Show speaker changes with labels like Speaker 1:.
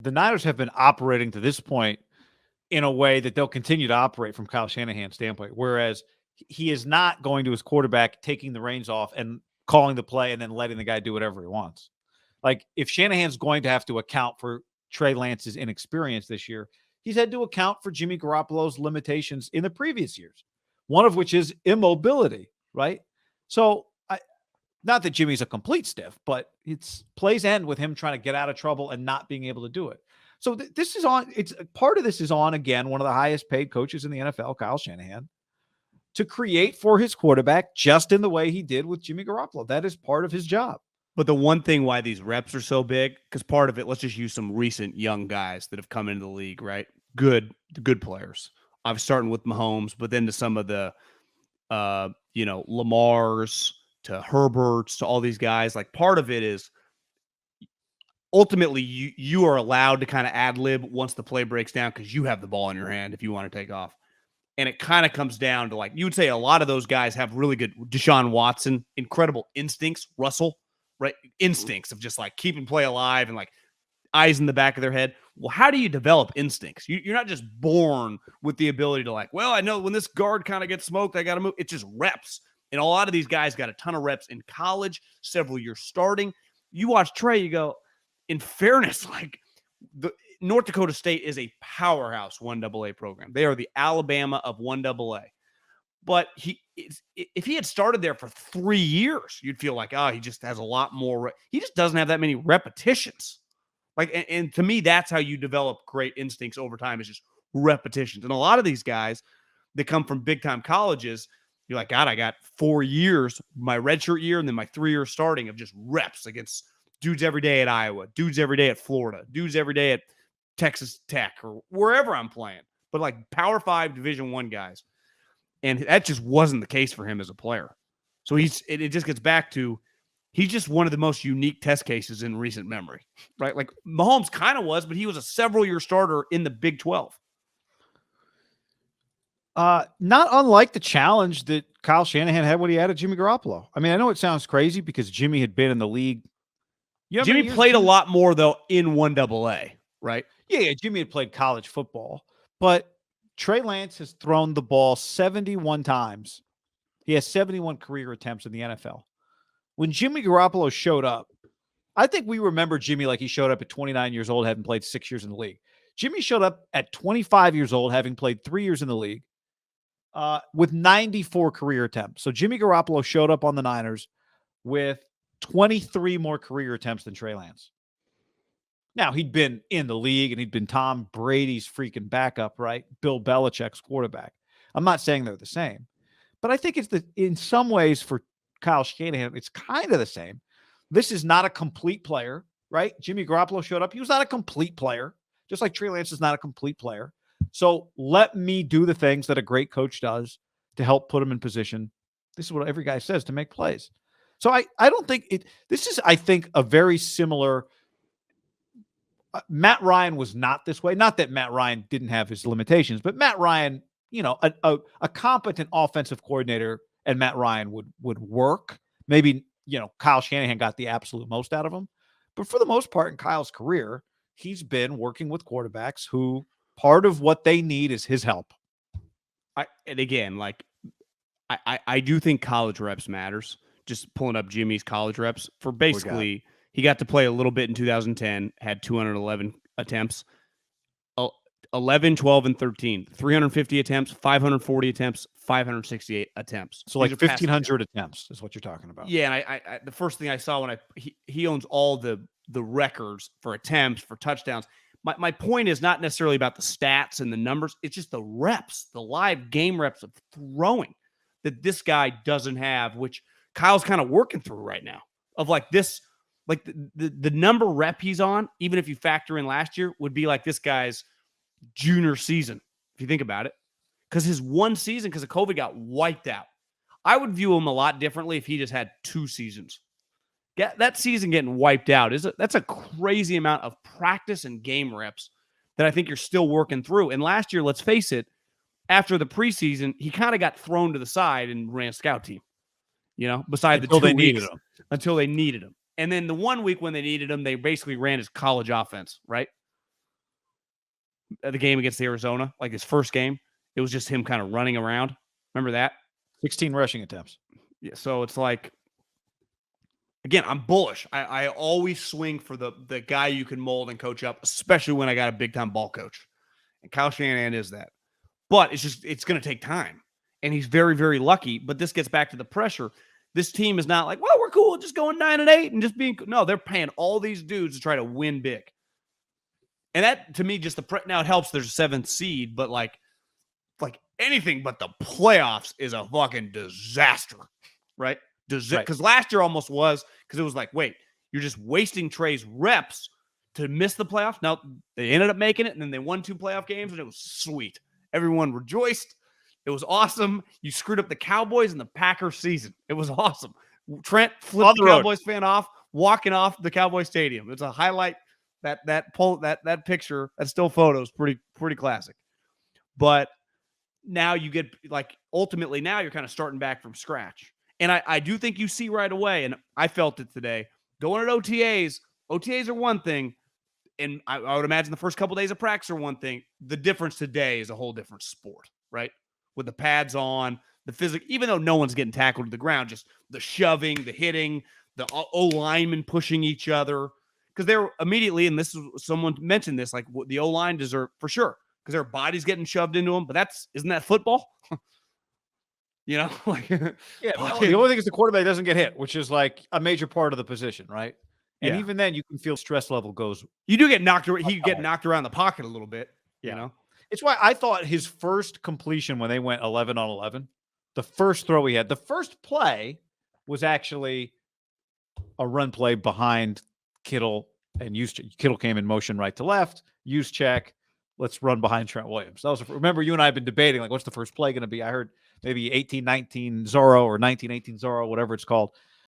Speaker 1: the Niners have been operating to this point in a way that they'll continue to operate from Kyle Shanahan's standpoint. Whereas he is not going to his quarterback, taking the reins off and calling the play and then letting the guy do whatever he wants. Like if Shanahan's going to have to account for Trey Lance's inexperience this year, he's had to account for Jimmy Garoppolo's limitations in the previous years, one of which is immobility, right? So not that Jimmy's a complete stiff, but it's plays end with him trying to get out of trouble and not being able to do it. So this is on. It's part of this is on again one of the highest paid coaches in the NFL, Kyle Shanahan, to create for his quarterback just in the way he did with Jimmy Garoppolo. That is part of his job.
Speaker 2: But the one thing why these reps are so big, because part of it, let's just use some recent young guys that have come into the league, right? Good players. I'm starting with Mahomes, but then to some of the, Lamars, to Herberts, to all these guys. Like part of it is ultimately you are allowed to kind of ad lib once the play breaks down because you have the ball in your hand if you want to take off. And it kind of comes down to like, you would say a lot of those guys have really good Deshaun Watson, incredible instincts, Russell, right? Instincts of just like keeping play alive and like eyes in the back of their head. Well, how do you develop instincts? You're not just born with the ability to like, well, I know when this guard kind of gets smoked, I got to move. It's just reps. And a lot of these guys got a ton of reps in college, several years starting. You watch Trey, you go, in fairness, like the North Dakota State is a powerhouse 1AA program. They are the Alabama of 1AA. But if he had started there for 3 years, you'd feel like, he just has a lot more. He just doesn't have that many repetitions. Like, and to me, that's how you develop great instincts over time is just repetitions. And a lot of these guys that come from big time colleges, you're like, God, I got 4 years, my redshirt year, and then my 3 years starting of just reps against dudes every day at Iowa, dudes every day at Florida, dudes every day at Texas Tech or wherever I'm playing. But like Power 5 Division I guys. And that just wasn't the case for him as a player. So it just gets back to he's just one of the most unique test cases in recent memory, right? Like Mahomes kind of was, but he was a several-year starter in the Big 12.
Speaker 1: Not unlike the challenge that Kyle Shanahan had when he added Jimmy Garoppolo. I mean, I know it sounds crazy because Jimmy had been in the league.
Speaker 2: Jimmy played a lot more, though, in 1AA, right?
Speaker 1: Yeah, Jimmy had played college football. But Trey Lance has thrown the ball 71 times. He has 71 career attempts in the NFL. When Jimmy Garoppolo showed up, I think we remember Jimmy like he showed up at 29 years old, having played 6 years in the league. Jimmy showed up at 25 years old, having played 3 years in the league. With 94 career attempts. So Jimmy Garoppolo showed up on the Niners with 23 more career attempts than Trey Lance. Now, he'd been in the league and he'd been Tom Brady's freaking backup, right? Bill Belichick's quarterback. I'm not saying they're the same, but I think it's in some ways for Kyle Shanahan, it's kind of the same. This is not a complete player, right? Jimmy Garoppolo showed up. He was not a complete player, just like Trey Lance is not a complete player. So let me do the things that a great coach does to help put him in position. This is what every guy says to make plays. So I don't think this is, I think, a very similar. Matt Ryan was not this way. Not that Matt Ryan didn't have his limitations, but Matt Ryan, a competent offensive coordinator and Matt Ryan would work. Maybe, Kyle Shanahan got the absolute most out of him. But for the most part in Kyle's career, he's been working with quarterbacks who part of what they need is his help.
Speaker 2: I do think college reps matters. Just pulling up Jimmy's college reps for basically, he got to play a little bit in 2010, had 211 attempts, 11, 12, and 13, 350 attempts, 540 attempts, 568 attempts.
Speaker 1: So like 1,500 attempts is what you're talking about.
Speaker 2: Yeah, and I the first thing I saw when he owns all the records for attempts, for touchdowns. My point is not necessarily about the stats and the numbers. It's just the reps, the live game reps of throwing that this guy doesn't have, which Kyle's kind of working through right now. Of like this, like the number rep he's on, even if you factor in last year, would be like this guy's junior season, if you think about it. Because his one season, because of COVID, got wiped out. I would view him a lot differently if he just had 2 seasons. That season getting wiped out that's a crazy amount of practice and game reps that I think you're still working through. And last year, let's face it, after the preseason, he kind of got thrown to the side and ran scout team. Beside
Speaker 1: until
Speaker 2: the 2
Speaker 1: they
Speaker 2: weeks,
Speaker 1: needed him.
Speaker 2: Until they needed him. And then the 1 week when they needed him, they basically ran his college offense, right? at the game against Arizona, like his first game. It was just him kind of running around. Remember that?
Speaker 1: 16 rushing attempts.
Speaker 2: Yeah. So it's like, again, I'm bullish. I always swing for the guy you can mold and coach up, especially when I got a big time ball coach. And Kyle Shanahan is that. But it's going to take time. And he's very, very lucky. But this gets back to the pressure. This team is not like, well, we're cool, just going 9-8 and just being. No, they're paying all these dudes to try to win big. And that, to me, just now it helps. There's a 7th seed, but like anything but the playoffs is a fucking disaster, right? Because last year almost was, because it was like, wait, you're just wasting Trey's reps to miss the playoffs. Now they ended up making it, and then they won 2 playoff games, and it was sweet. Everyone rejoiced. It was awesome. You screwed up the Cowboys and the Packers season. It was awesome. Trent flipped the Cowboys fan off, walking off the Cowboy Stadium. It's a highlight. That picture, that still photo is pretty classic. But now you get, like, ultimately now you're kind of starting back from scratch. And I do think you see right away, and I felt it today, going at OTAs are one thing, and I would imagine the first couple of days of practice are one thing. The difference today is a whole different sport, right? With the pads on, the physical, even though no one's getting tackled to the ground, just the shoving, the hitting, the O-linemen pushing each other. Because they're immediately, and this is, someone mentioned this, like the O-line deserve, for sure, because their body's getting shoved into them. But isn't that football? Like,
Speaker 1: yeah. Well, the only thing is the quarterback doesn't get hit, which is like a major part of the position, right? And even then, you can feel stress level goes.
Speaker 2: You do get knocked. He get knocked around the pocket a little bit.
Speaker 1: Yeah. It's why I thought his first completion when they went 11 on 11, the first throw he had, the first play was actually a run play behind Kittle and Kittle came in motion right to left. Use check. Let's run behind Trent Williams. That was remember you and I have been debating, like, what's the first play going to be? I heard maybe 18-19 Zorro or 19-18 Zorro, whatever it's called.